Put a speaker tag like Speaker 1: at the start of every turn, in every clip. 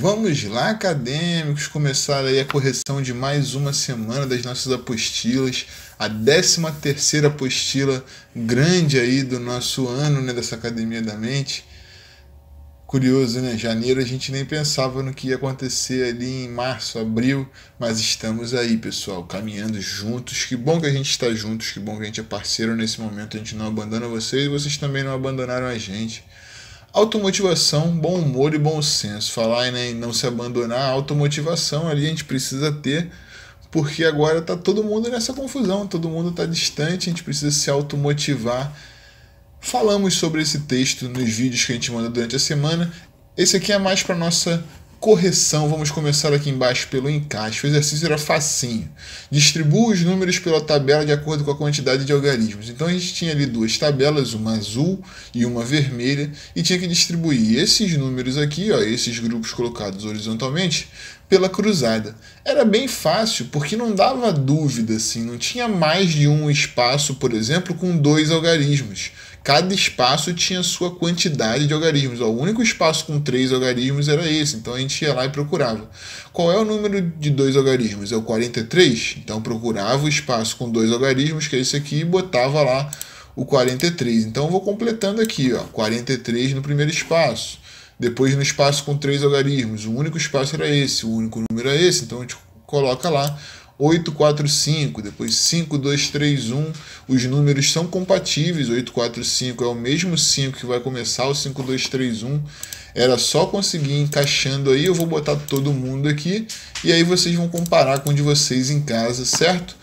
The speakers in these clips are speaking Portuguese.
Speaker 1: Vamos lá, acadêmicos, começar aí a correção de mais uma semana das nossas apostilas, a 13ª apostila grande aí do nosso ano, né, dessa Academia da Mente. Curioso, né? Janeiro a gente nem pensava no que ia acontecer ali em março, abril, mas estamos aí, pessoal, caminhando juntos. Que bom que a gente está juntos, que bom que a gente é parceiro nesse momento, a gente não abandona vocês e vocês também não abandonaram a gente. Automotivação, bom humor e bom senso. Falar, né, em não se abandonar, a automotivação ali a gente precisa ter, porque agora tá todo mundo nessa confusão, todo mundo tá distante, a gente precisa se automotivar. Falamos sobre esse texto nos vídeos que a gente manda durante a semana. Esse aqui é mais para nossa correção. Vamos começar aqui embaixo pelo encaixe. O exercício era facinho. Distribua os números pela tabela de acordo com a quantidade de algarismos. Então a gente tinha ali duas tabelas, uma azul e uma vermelha, e tinha que distribuir esses números aqui, ó, esses grupos colocados horizontalmente, pela cruzada. Era bem fácil, porque não dava dúvida, assim, não tinha mais de um espaço, por exemplo, com 2 algarismos. Cada espaço tinha sua quantidade de algarismos. O único espaço com 3 algarismos era esse, então a gente ia lá e procurava. Qual é o número de 2 algarismos? É o 43? Então procurava o espaço com 2 algarismos, que é esse aqui, e botava lá o 43. Então eu vou completando aqui, ó, 43 no primeiro espaço. Depois no espaço com 3 algarismos, o único espaço era esse, o único número é esse, então a gente coloca lá 8, 4, 5, depois 5, 2, 3, 1, os números são compatíveis, 8, 4, 5 é o mesmo 5 que vai começar o 5, 2, 3, 1, era só conseguir ir encaixando aí, eu vou botar todo mundo aqui, e aí vocês vão comparar com o de vocês em casa, certo?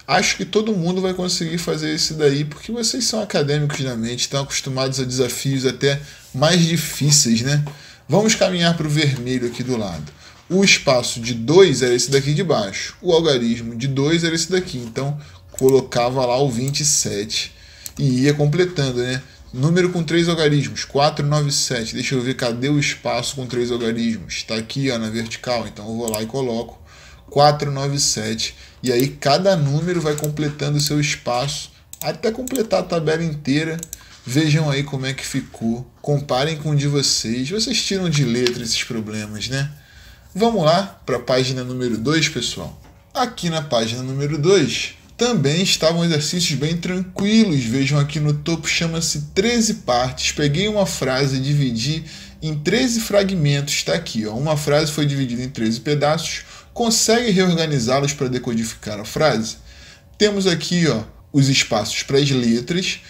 Speaker 1: Acho que todo mundo vai conseguir fazer esse daí, porque vocês são acadêmicos da mente, estão acostumados a desafios até mais difíceis, né? Vamos caminhar para o vermelho aqui do lado. O espaço de 2 era esse daqui de baixo. O algarismo de 2 era esse daqui. Então, colocava lá o 27 e ia completando, né? Número com 3 algarismos, 497. Deixa eu ver, cadê o espaço com 3 algarismos? Está aqui, ó, na vertical. Então, eu vou lá e coloco 497. E aí, cada número vai completando o seu espaço até completar a tabela inteira. Vejam aí como é que ficou. Comparem com o de vocês. Vocês tiram de letra esses problemas, né? Vamos lá para a página número 2, pessoal. Aqui na página número 2 também estavam exercícios bem tranquilos. Vejam aqui no topo, chama-se 13 partes. Peguei uma frase e dividi em 13 fragmentos. Está aqui, ó. Uma frase foi dividida em 13 pedaços. Consegue reorganizá-los para decodificar a frase? Temos aqui, ó, os espaços para as letras,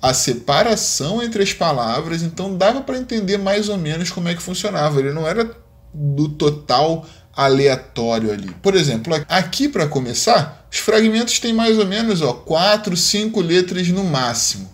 Speaker 1: a separação entre as palavras. Então dava para entender mais ou menos como é que funcionava. Ele não era do total aleatório ali. Por exemplo, aqui para começar, os fragmentos têm mais ou menos, ó, 4, 5 letras no máximo.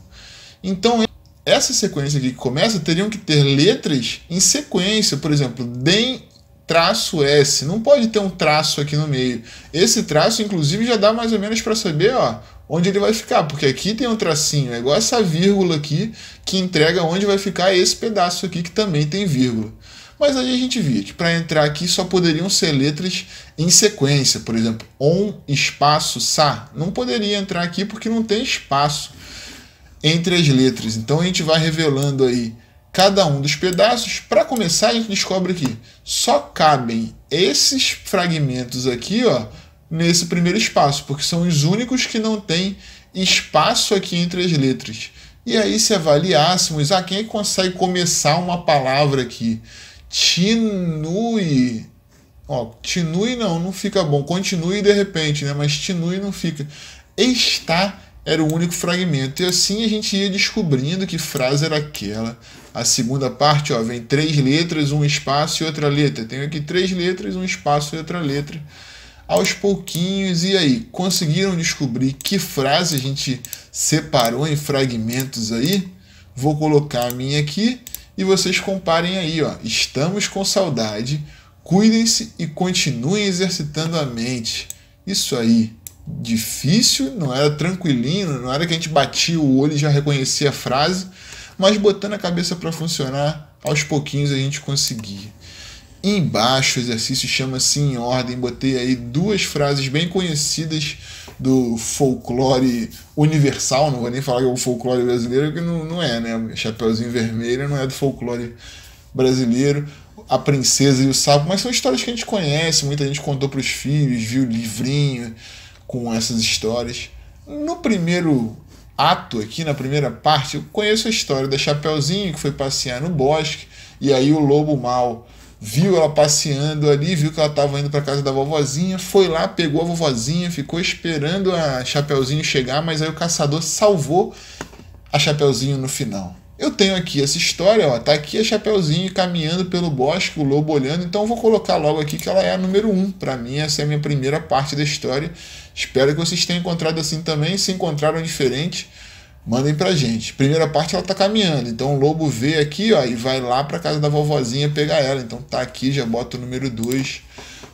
Speaker 1: Então, essa sequência aqui que começa, teriam que ter letras em sequência. Por exemplo, DEM traço S. Não pode ter um traço aqui no meio. Esse traço, inclusive, já dá mais ou menos para saber, ó, onde ele vai ficar. Porque aqui tem um tracinho. É igual essa vírgula aqui, que entrega onde vai ficar esse pedaço aqui, que também tem vírgula. Mas aí a gente via que para entrar aqui só poderiam ser letras em sequência. Por exemplo, ON, espaço, SA. Não poderia entrar aqui porque não tem espaço entre as letras. Então a gente vai revelando aí cada um dos pedaços. Para começar, a gente descobre que só cabem esses fragmentos aqui, ó, nesse primeiro espaço, porque são os únicos que não tem espaço aqui entre as letras. E aí, se avaliássemos, quem é que consegue começar uma palavra aqui? Tinue. Ó, tinue não fica bom. Continue de repente, né? Mas tinue não fica. Está era o único fragmento. E assim a gente ia descobrindo que frase era aquela. A segunda parte, ó, vem 3 letras, um espaço e outra letra. Tem aqui 3 letras, um espaço e outra letra. Aos pouquinhos, e aí? Conseguiram descobrir que frase a gente separou em fragmentos aí? Vou colocar a minha aqui. E vocês comparem aí, ó. Estamos com saudade, cuidem-se e continuem exercitando a mente. Isso aí, difícil, não era tranquilinho, não era que a gente batia o olho e já reconhecia a frase, mas botando a cabeça para funcionar, aos pouquinhos a gente conseguia. Embaixo o exercício chama-se Em Ordem, botei aí 2 frases bem conhecidas do folclore universal, não vou nem falar que é o folclore brasileiro, porque não é, né? Chapeuzinho Vermelho não é do folclore brasileiro. A Princesa e o Sapo, mas são histórias que a gente conhece, muita gente contou para os filhos, viu livrinho com essas histórias. No primeiro ato aqui, na primeira parte, eu conheço a história da Chapeuzinho, que foi passear no bosque, e aí o lobo mau viu ela passeando ali, viu que ela estava indo para casa da vovozinha, foi lá, pegou a vovozinha, ficou esperando a Chapeuzinho chegar, mas aí o caçador salvou a Chapeuzinho no final. Eu tenho aqui essa história, ó, tá aqui a Chapeuzinho caminhando pelo bosque, o lobo olhando, então eu vou colocar logo aqui que ela é a número 1. Para mim, essa é a minha primeira parte da história. Espero que vocês tenham encontrado assim também. Se encontraram diferente, mandem pra gente. Primeira parte ela tá caminhando, então o lobo vê aqui, ó, e vai lá pra casa da vovozinha pegar ela. Então tá aqui, já bota o número 2.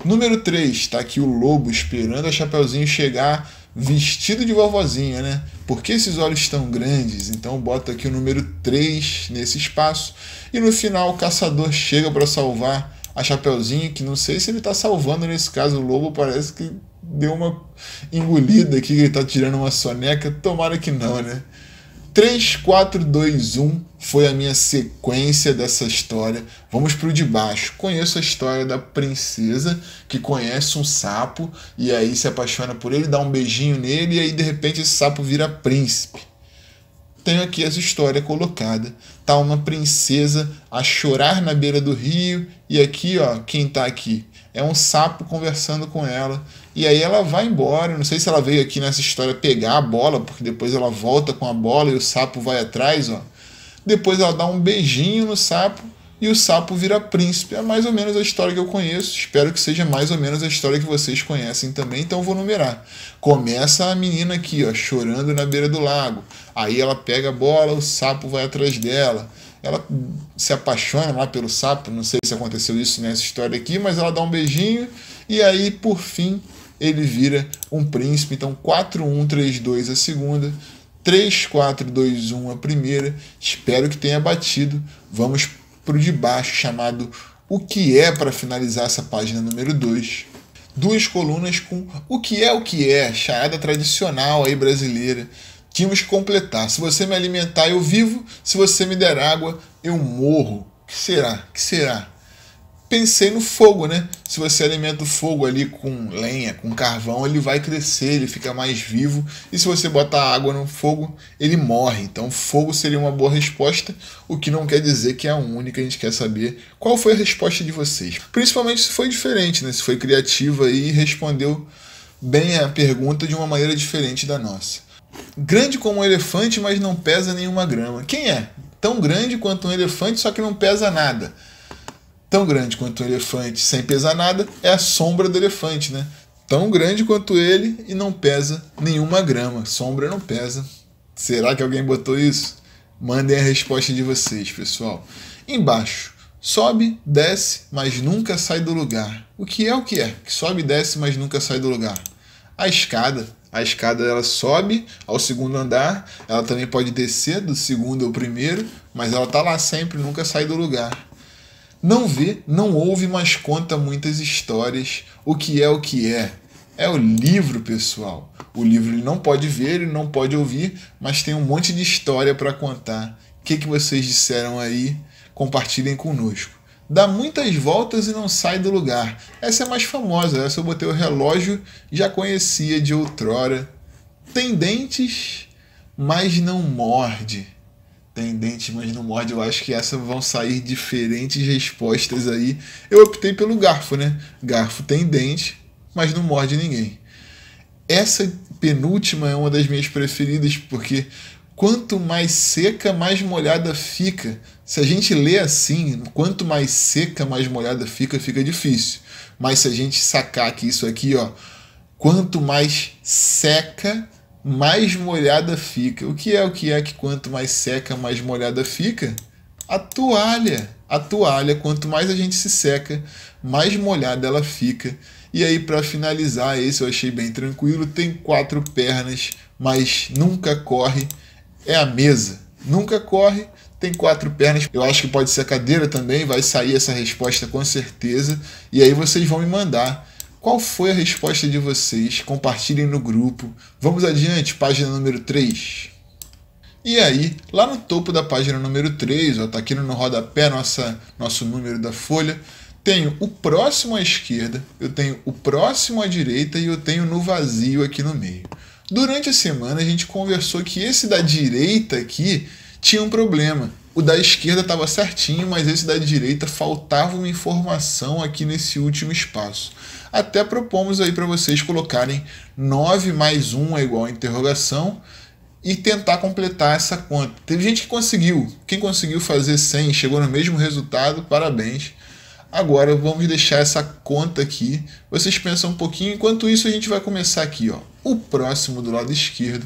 Speaker 1: Número 3, tá aqui o lobo esperando a Chapeuzinho chegar vestido de vovozinha, né? Por que esses olhos tão grandes? Então bota aqui o número 3 nesse espaço. E no final o caçador chega para salvar a Chapeuzinho, que não sei se ele tá salvando nesse caso. O lobo parece que deu uma engolida aqui, ele tá tirando uma soneca. Tomara que não, né? 3, 4, 2, 1 foi a minha sequência dessa história. Vamos para o de baixo. Conheço a história da princesa que conhece um sapo e aí se apaixona por ele, dá um beijinho nele e aí de repente esse sapo vira príncipe. Tenho aqui essa história colocada. Tá uma princesa a chorar na beira do rio e aqui, ó, quem tá aqui? É um sapo conversando com ela. E aí ela vai embora. Não sei se ela veio aqui nessa história pegar a bola, porque depois ela volta com a bola e o sapo vai atrás, ó. Depois ela dá um beijinho no sapo e o sapo vira príncipe. É mais ou menos a história que eu conheço. Espero que seja mais ou menos a história que vocês conhecem também, então eu vou numerar. Começa a menina aqui, ó, chorando na beira do lago. Aí ela pega a bola, o sapo vai atrás dela. Ela se apaixona lá pelo sapo, não sei se aconteceu isso nessa história aqui, mas ela dá um beijinho e aí, por fim, ele vira um príncipe. Então, 4, 1, 3, 2 a segunda, 3, 4, 2, 1 a primeira. Espero que tenha batido. Vamos para o de baixo, chamado O que é, para finalizar essa página número 2. 2 colunas com o que é, charada tradicional aí brasileira. Tínhamos que completar. Se você me alimentar, eu vivo. Se você me der água, eu morro. O que será? Que será? Pensei no fogo, né? Se você alimenta o fogo ali com lenha, com carvão, ele vai crescer, ele fica mais vivo. E se você botar água no fogo, ele morre. Então fogo seria uma boa resposta, o que não quer dizer que é a única. A gente quer saber qual foi a resposta de vocês. Principalmente se foi diferente, né? Se foi criativa e respondeu bem a pergunta de uma maneira diferente da nossa. Grande como um elefante, mas não pesa nenhuma grama. Quem é? Tão grande quanto um elefante, só que não pesa nada. Tão grande quanto um elefante sem pesar nada é a sombra do elefante, né? Tão grande quanto ele e não pesa nenhuma grama. Sombra não pesa. Será que alguém botou isso? Mandem a resposta de vocês, pessoal. Embaixo. Sobe, desce, mas nunca sai do lugar. O que é? Que sobe e desce, mas nunca sai do lugar? A escada. A escada ela sobe ao segundo andar, ela também pode descer do segundo ao primeiro, mas ela está lá sempre, nunca sai do lugar. Não vê, não ouve, mas conta muitas histórias. O que é? É o livro, pessoal. O livro ele não pode ver, ele não pode ouvir, mas tem um monte de história para contar. O que vocês disseram aí? Compartilhem conosco. Dá muitas voltas e não sai do lugar. Essa é mais famosa, essa eu botei o relógio, já conhecia de outrora. Tem dentes, mas não morde. Tem dentes, mas não morde. Eu acho que essa vão sair diferentes respostas aí. Eu optei pelo garfo, né? Garfo tem dente, mas não morde ninguém. Essa penúltima é uma das minhas preferidas, porque quanto mais seca, mais molhada fica. Se a gente lê assim, quanto mais seca, mais molhada fica, fica difícil. Mas se a gente sacar que isso aqui, ó, quanto mais seca, mais molhada fica. O que é que quanto mais seca, mais molhada fica? A toalha. A toalha, quanto mais a gente se seca, mais molhada ela fica. E aí, para finalizar, esse eu achei bem tranquilo. Tem 4 pernas, mas nunca corre. É a mesa. Nunca corre, tem 4 pernas. Eu acho que pode ser a cadeira também. Vai sair essa resposta com certeza. E aí vocês vão me mandar qual foi a resposta de vocês. Compartilhem no grupo. Vamos adiante, página número 3. E aí, lá no topo da página número 3, está aqui no rodapé nosso número da folha, tenho o próximo à esquerda, eu tenho o próximo à direita e eu tenho no vazio aqui no meio. Durante a semana a gente conversou que esse da direita aqui tinha um problema. O da esquerda estava certinho, mas esse da direita faltava uma informação aqui nesse último espaço. Até propomos aí para vocês colocarem 9 mais 1 é igual a interrogação e tentar completar essa conta. Teve gente que conseguiu. Quem conseguiu fazer 100 chegou no mesmo resultado, parabéns. Agora vamos deixar essa conta aqui. Vocês pensam um pouquinho, enquanto isso a gente vai começar aqui, ó. O próximo do lado esquerdo.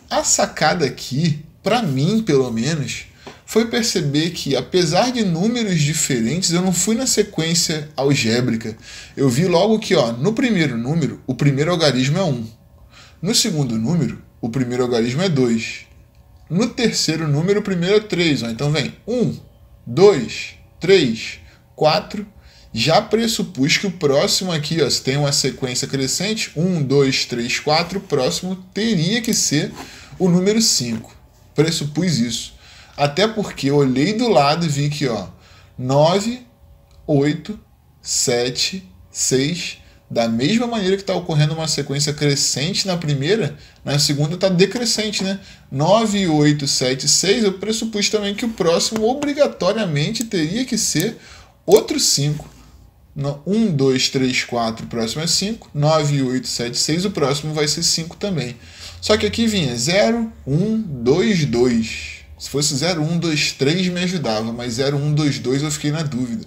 Speaker 1: A sacada aqui, para mim pelo menos, foi perceber que, apesar de números diferentes, eu não fui na sequência algébrica. Eu vi logo que, ó, no primeiro número, o primeiro algarismo é 1. No segundo número, o primeiro algarismo é 2. No terceiro número, o primeiro é 3. Ó. Então vem 1, 2, 3, 4. Já pressupus que o próximo aqui, ó, se tem uma sequência crescente, 1, 2, 3, 4, o próximo teria que ser o número 5. Pressupus isso. Até porque eu olhei do lado e vi que, ó, 9, 8, 7, 6, da mesma maneira que está ocorrendo uma sequência crescente na primeira, na segunda está decrescente, né? 9, 8, 7, 6, eu pressupus também que o próximo obrigatoriamente teria que ser outro 5. 1, 2, 3, 4, o próximo é 5. 9, 8, 7, 6, o próximo vai ser 5 também. Só que aqui vinha 0, 1, 2, 2. Se fosse 0, 1, 2, 3 me ajudava, mas 0, 1, 2, 2 eu fiquei na dúvida.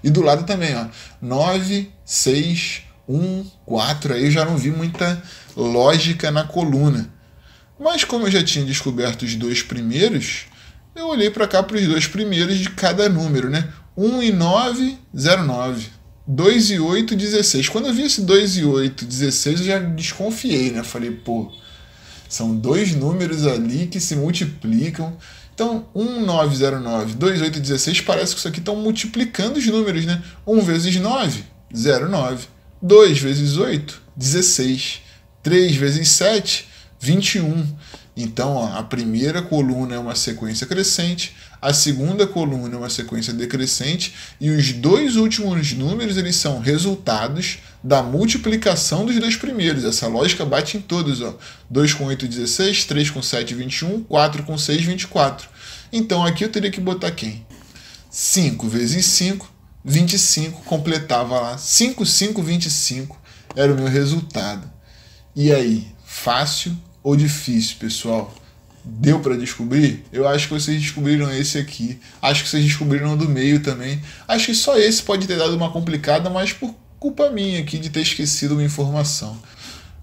Speaker 1: E do lado também, ó, 9, 6, 1, 4, aí eu já não vi muita lógica na coluna. Mas como eu já tinha descoberto os dois primeiros, eu olhei para cá para os dois primeiros de cada número, né? 1 e 9, 0, 9. 2 e 8, 16. Quando eu vi esse 2 e 8, 16, eu já desconfiei, né? Falei, pô, são dois números ali que se multiplicam. Então, 1, 9, 0, 9, 2, 8, 16, parece que isso aqui estão multiplicando os números, né? 1 vezes 9, 0, 9. 2 vezes 8, 16. 3 vezes 7, 21. Então, ó, a primeira coluna é uma sequência crescente, a segunda coluna é uma sequência decrescente e os dois últimos números eles são resultados da multiplicação dos dois primeiros. Essa lógica bate em todos. Ó. 2 com 8, 16, 3 com 7, 21, 4 com 6, 24. Então, aqui eu teria que botar quem? 5 vezes 5, 25, completava lá. 5, 5, 25 era o meu resultado. E aí, fácil ou difícil, pessoal? Deu para descobrir? Eu acho que vocês descobriram esse aqui. Acho que vocês descobriram o do meio também. Acho que só esse pode ter dado uma complicada, mas por culpa minha aqui de ter esquecido uma informação.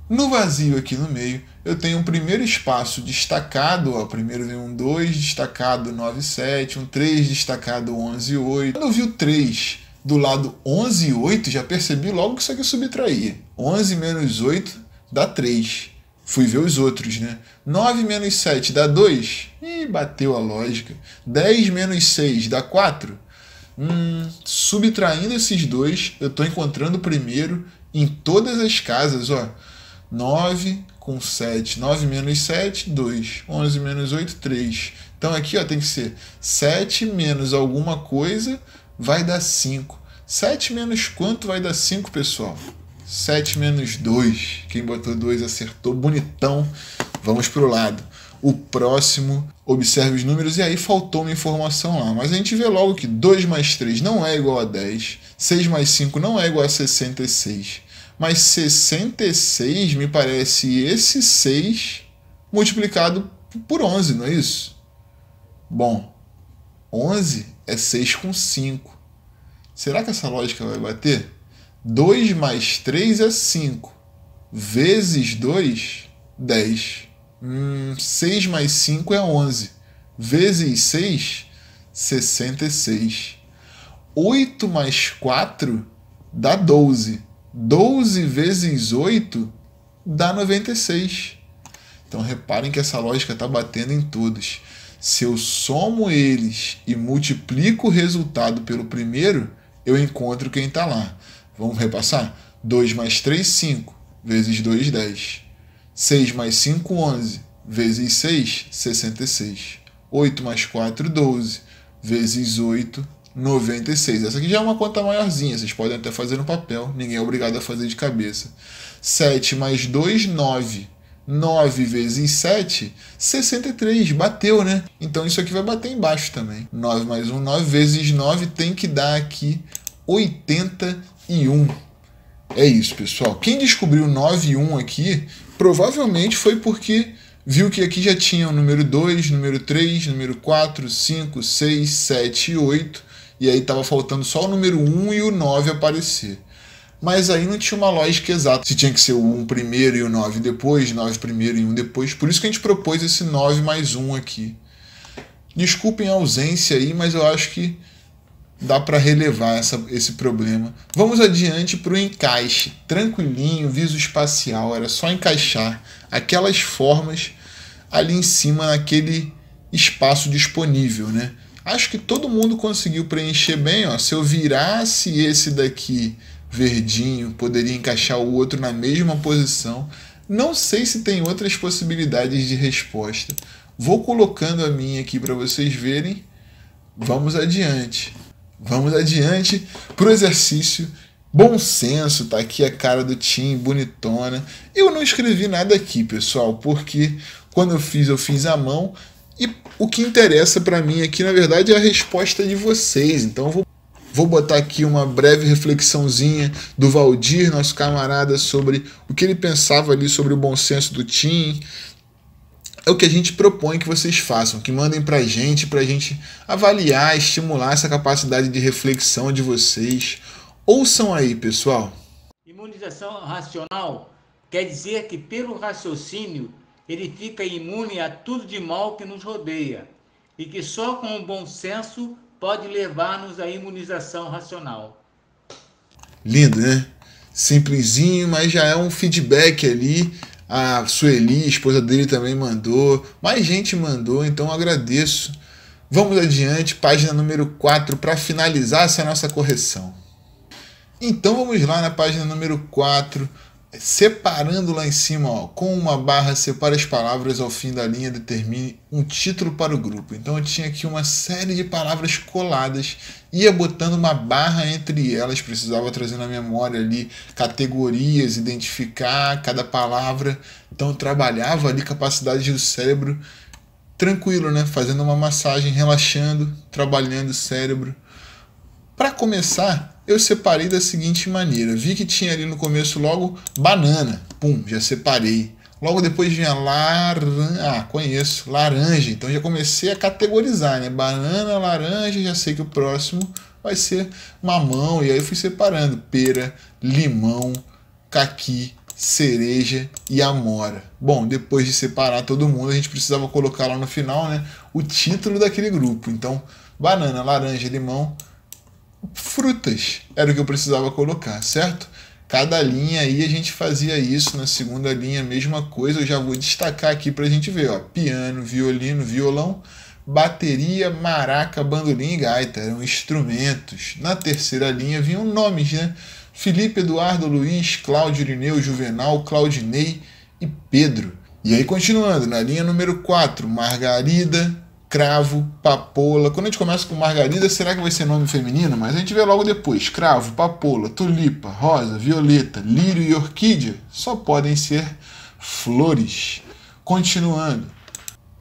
Speaker 1: No vazio aqui no meio, eu tenho um primeiro espaço destacado. Ó, primeiro vem um 2, destacado 9, 7, um 3, destacado 11, 8. Quando eu vi o 3 do lado 11 e 8, já percebi logo que isso aqui subtraía. 11 menos 8 dá 3. Fui ver os outros, né? 9 menos 7 dá 2. Ih, bateu a lógica. 10 menos 6 dá 4. Subtraindo esses dois, eu estou encontrando o primeiro em todas as casas, ó. 9 com 7. 9 menos 7, 2. 11 menos 8, 3. Então aqui, ó, tem que ser 7 menos alguma coisa vai dar 5. 7 menos quanto vai dar 5, pessoal? 7 menos 2. Quem botou 2 acertou bonitão. Vamos para o lado. O próximo, observe os números, e aí faltou uma informação lá. Mas a gente vê logo que 2 mais 3 não é igual a 10. 6 mais 5 não é igual a 66. Mas 66 me parece esse 6 multiplicado por 11, não é isso? Bom, 11 é 6 com 5. Será que essa lógica vai bater? 2 mais 3 é 5. Vezes 2, 10. 6 mais 5 é 11. Vezes 6, 66. 8 mais 4 dá 12. 12 vezes 8 dá 96. Então reparem que essa lógica está batendo em todos. Se eu somo eles e multiplico o resultado pelo primeiro, eu encontro quem está lá. Vamos repassar? 2 mais 3, 5. Vezes 2, 10. 6 mais 5, 11. vezes 6, 66. 8 mais 4, 12. Vezes 8, 96. Essa aqui já é uma conta maiorzinha, vocês podem até fazer no papel, ninguém é obrigado a fazer de cabeça. 7 mais 2, 9. 9 vezes 7, 63. Bateu, né? Então isso aqui vai bater embaixo também. 9 mais 1, 9 vezes 9 tem que dar aqui 81. É isso, pessoal. Quem descobriu 9 e 1 aqui, provavelmente foi porque viu que aqui já tinha o número 2, número 3, número 4, 5, 6, 7 e 8. E aí estava faltando só o número 1 e o 9 aparecer. Mas aí não tinha uma lógica exata. Se tinha que ser o 1 primeiro e o 9 depois, 9 primeiro e 1 depois. Por isso que a gente propôs esse 9 mais 1 aqui. Desculpem a ausência aí, mas eu acho que dá para relevar esse problema. Vamos adiante para o encaixe. Tranquilinho, viso espacial. Era só encaixar aquelas formas ali em cima naquele espaço disponível, né? Acho que todo mundo conseguiu preencher bem, ó. Se eu virasse esse daqui verdinho, poderia encaixar o outro na mesma posição. Não sei se tem outras possibilidades de resposta. Vou colocando a minha aqui para vocês verem. Vamos adiante. Vamos adiante para o exercício. Bom senso, tá aqui a cara do Tim, bonitona. Eu não escrevi nada aqui, pessoal, porque quando eu fiz à mão. E o que interessa para mim aqui, na verdade, é a resposta de vocês. Então eu vou botar aqui uma breve reflexãozinha do Valdir, nosso camarada, sobre o que ele pensava ali sobre o bom senso do Tim. É o que a gente propõe que vocês façam, que mandem pra gente avaliar, estimular essa capacidade de reflexão de vocês. Ouçam aí, pessoal.
Speaker 2: Imunização racional quer dizer que, pelo raciocínio, ele fica imune a tudo de mal que nos rodeia e que só com o bom senso pode levar-nos à imunização racional.
Speaker 1: Lindo, né? Simplesinho, mas já é um feedback ali. A Sueli, esposa dele, também mandou. Mais gente mandou, então eu agradeço. Vamos adiante, página número 4, para finalizar essa nossa correção. Então vamos lá na página número 4, separando lá em cima, ó, com uma barra, separa as palavras ao fim da linha, determine um título para o grupo. Então eu tinha aqui uma série de palavras coladas, ia botando uma barra entre elas, precisava trazer na memória ali categorias, identificar cada palavra. Então eu trabalhava ali capacidade do cérebro, tranquilo, né? Fazendo uma massagem, relaxando, trabalhando o cérebro. Para começar, eu separei da seguinte maneira. Vi que tinha ali no começo logo banana. Pum, já separei. Logo depois vinha laranja. Conheço. Laranja. Então já comecei a categorizar, né? Banana, laranja. Já sei que o próximo vai ser mamão. E aí fui separando. Pera, limão, caqui, cereja e amora. Bom, depois de separar todo mundo, a gente precisava colocar lá no final, né, o título daquele grupo. Então, banana, laranja, limão, frutas era o que eu precisava colocar, certo? Cada linha aí a gente fazia isso. Na segunda linha, mesma coisa. Eu já vou destacar aqui pra gente ver, ó. Piano, violino, violão, bateria, maraca, bandolim e gaita. Eram instrumentos. Na terceira linha vinham nomes, né? Felipe, Eduardo, Luiz, Cláudio, Irineu, Juvenal, Claudinei e Pedro. E aí continuando, na linha número 4, Margarida, cravo, papoula. Quando a gente começa com margarida, será que vai ser nome feminino? Mas a gente vê logo depois. Cravo, papoula, tulipa, rosa, violeta, lírio e orquídea só podem ser flores. Continuando.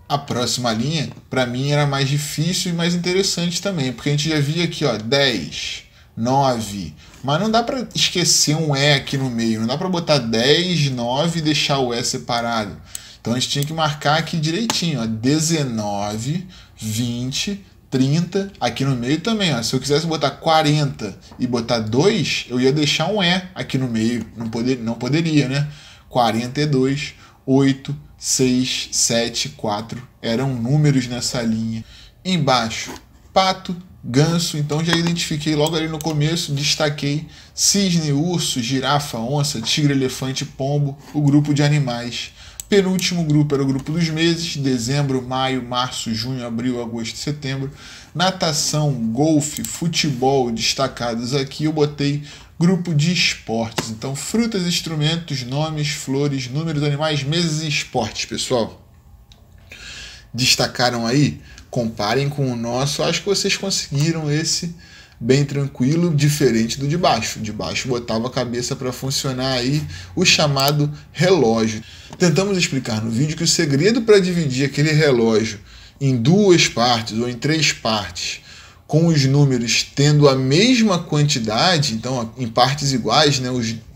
Speaker 1: A próxima linha, para mim, era mais difícil e mais interessante também, porque a gente já via aqui, ó, 10, 9. Mas não dá para esquecer um E aqui no meio. Não dá para botar 10, 9 e deixar o E separado. Então a gente tinha que marcar aqui direitinho, ó, 19, 20, 30, aqui no meio também, ó. Se eu quisesse botar 40 e botar 2, eu ia deixar um E aqui no meio, não poderia, né? 42, 8, 6, 7, 4, eram números nessa linha. Embaixo, pato, ganso, então já identifiquei logo ali no começo, destaquei cisne, urso, girafa, onça, tigre, elefante, pombo, o grupo de animais. Penúltimo grupo era o grupo dos meses, dezembro, maio, março, junho, abril, agosto e setembro. Natação, golfe, futebol destacados aqui, eu botei grupo de esportes. Então, frutas, instrumentos, nomes, flores, números, animais, meses e esportes, pessoal. Destacaram aí? Comparem com o nosso, acho que vocês conseguiram esse bem tranquilo, diferente do de baixo. O de baixo botava a cabeça para funcionar aí, o chamado relógio. Tentamos explicar no vídeo que o segredo para dividir aquele relógio em 2 partes ou em 3 partes, com os números tendo a mesma quantidade, então em partes iguais, né,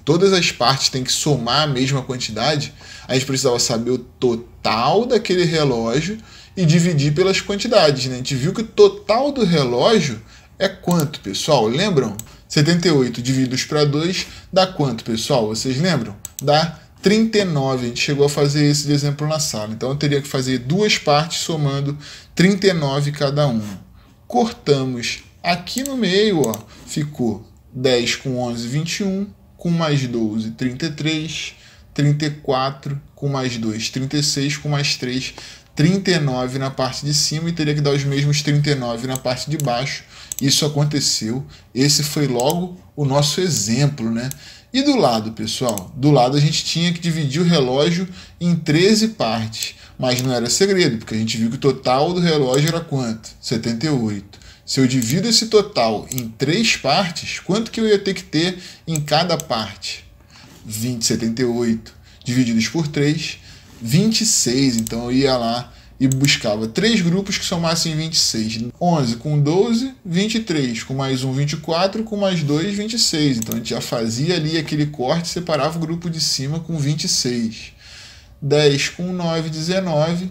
Speaker 1: todas as partes têm que somar a mesma quantidade, a gente precisava saber o total daquele relógio e dividir pelas quantidades, né? A gente viu que o total do relógio é quanto, pessoal? Lembram? 78 divididos para 2 dá quanto, pessoal? Vocês lembram? Dá 39. A gente chegou a fazer esse de exemplo na sala. Então eu teria que fazer 2 partes somando 39 cada uma. Cortamos aqui no meio, ó, ficou 10 com 11, 21, com mais 12, 33, 34, com mais 2, 36, com mais 3, 39 na parte de cima e teria que dar os mesmos 39 na parte de baixo. Isso aconteceu. Esse foi logo o nosso exemplo, né? E do lado, pessoal? Do lado a gente tinha que dividir o relógio em 13 partes. Mas não era segredo, porque a gente viu que o total do relógio era quanto? 78. Se eu divido esse total em 3 partes, quanto que eu ia ter que ter em cada parte? 78 divididos por 3, 26. Então eu ia lá e buscava 3 grupos que somassem 26. 11 com 12, 23. Com mais 1, 24. Com mais 2, 26. Então a gente já fazia ali aquele corte, separava o grupo de cima com 26. 10 com 9, 19.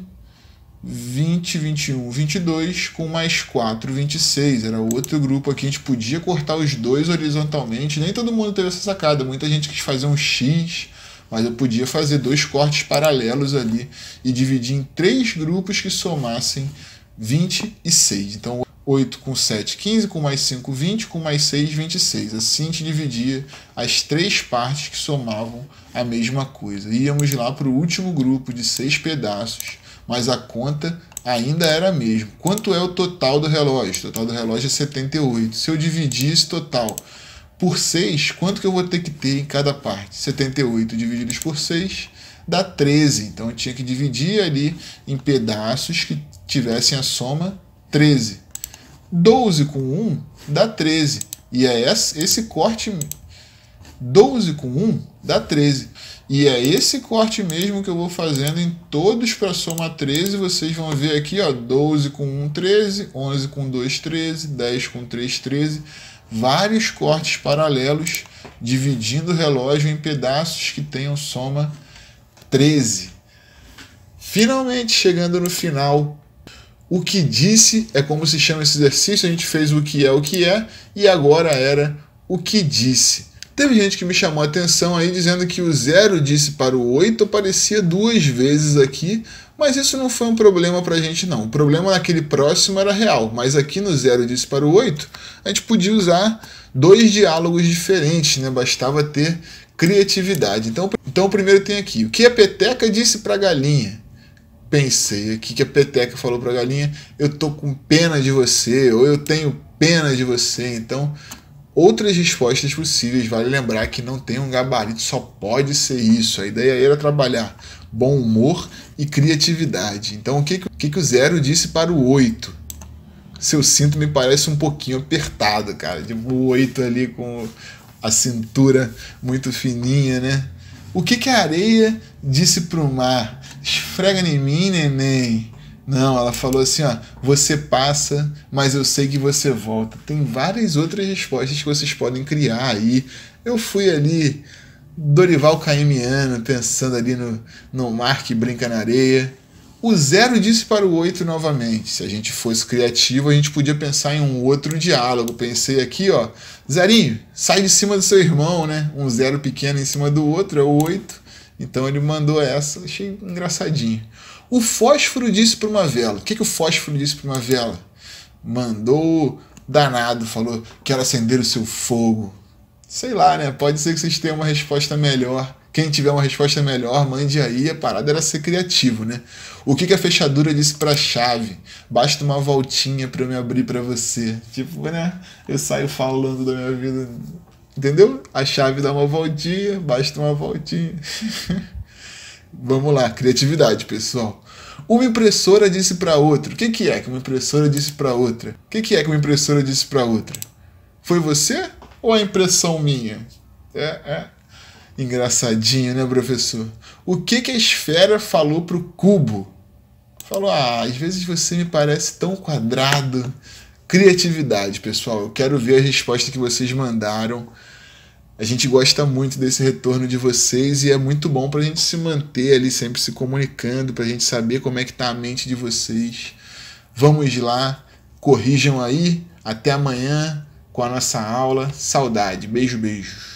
Speaker 1: 20, 21, 22. Com mais 4, 26. Era outro grupo aqui. A gente podia cortar os dois horizontalmente. Nem todo mundo teve essa sacada. Muita gente quis fazer um X, mas eu podia fazer 2 cortes paralelos ali e dividir em 3 grupos que somassem 26. Então, 8 com 7, 15, com mais 5, 20, com mais 6, 26. Assim a gente dividia as 3 partes que somavam a mesma coisa. Íamos lá para o último grupo de 6 pedaços, mas a conta ainda era a mesma. Quanto é o total do relógio? O total do relógio é 78. Se eu dividir esse total por 6, quanto que eu vou ter que ter em cada parte? 78 divididos por 6 dá 13. Então eu tinha que dividir ali em pedaços que tivessem a soma 13. 12 com 1 dá 13. E é esse corte. 12 com 1 dá 13. E é esse corte mesmo que eu vou fazendo em todos para somar 13. Vocês vão ver aqui, ó, 12 com 1, 13. 11 com 2, 13. 10 com 3, 13. Vários cortes paralelos, dividindo o relógio em pedaços que tenham soma 13. Finalmente, chegando no final, o que disse é como se chama esse exercício. A gente fez o que é, e agora era o que disse. Teve gente que me chamou a atenção aí dizendo que o 0 disse para o 8 aparecia 2 vezes aqui, mas isso não foi um problema para a gente não. O problema naquele próximo era real, mas aqui no 0 disse para o 8, a gente podia usar 2 diálogos diferentes, né? Bastava ter criatividade. Então primeiro tem aqui, o que a peteca disse para a galinha? Pensei aqui que a peteca falou para a galinha, eu tô com pena de você, ou eu tenho pena de você. Então, outras respostas possíveis. Vale lembrar que não tem um gabarito, só pode ser isso. A ideia era trabalhar bom humor e criatividade. Então, o que o 0 disse para o 8? Seu cinto me parece um pouquinho apertado, cara. Tipo, o 8 ali com a cintura muito fininha, né? O que a areia disse para o mar? Esfrega em mim, neném. Não, ela falou assim, ó, você passa, mas eu sei que você volta. Tem várias outras respostas que vocês podem criar aí. Eu fui ali, Dorival Caymmiano, pensando ali no mar que brinca na areia. O 0 disse para o 8 novamente. Se a gente fosse criativo, a gente podia pensar em um outro diálogo. Pensei aqui, ó, Zerinho, sai de cima do seu irmão, né? Um 0 pequeno em cima do outro, é o 8. Então ele mandou essa, achei engraçadinho. O fósforo disse para uma vela. O que o fósforo disse para uma vela? Mandou danado, falou, quero acender o seu fogo. Sei lá, né? Pode ser que vocês tenham uma resposta melhor. Quem tiver uma resposta melhor, mande aí. A parada era ser criativo, né? O que a fechadura disse para a chave? Basta uma voltinha para eu me abrir para você. Tipo, né? Eu saio falando da minha vida. Entendeu? A chave dá uma voltinha, basta uma voltinha. Vamos lá, criatividade, pessoal. Uma impressora disse para outra. O que é que uma impressora disse para outra? O que é que uma impressora disse para outra? Foi você ou a impressão minha? Engraçadinho, né, professor? O que a esfera falou pro cubo? Falou, às vezes você me parece tão quadrado. Criatividade, pessoal. Eu quero ver a resposta que vocês mandaram. A gente gosta muito desse retorno de vocês e é muito bom para a gente se manter ali sempre se comunicando, para a gente saber como é que tá a mente de vocês. Vamos lá, corrijam aí. Até amanhã com a nossa aula. Saudade. Beijo, beijo.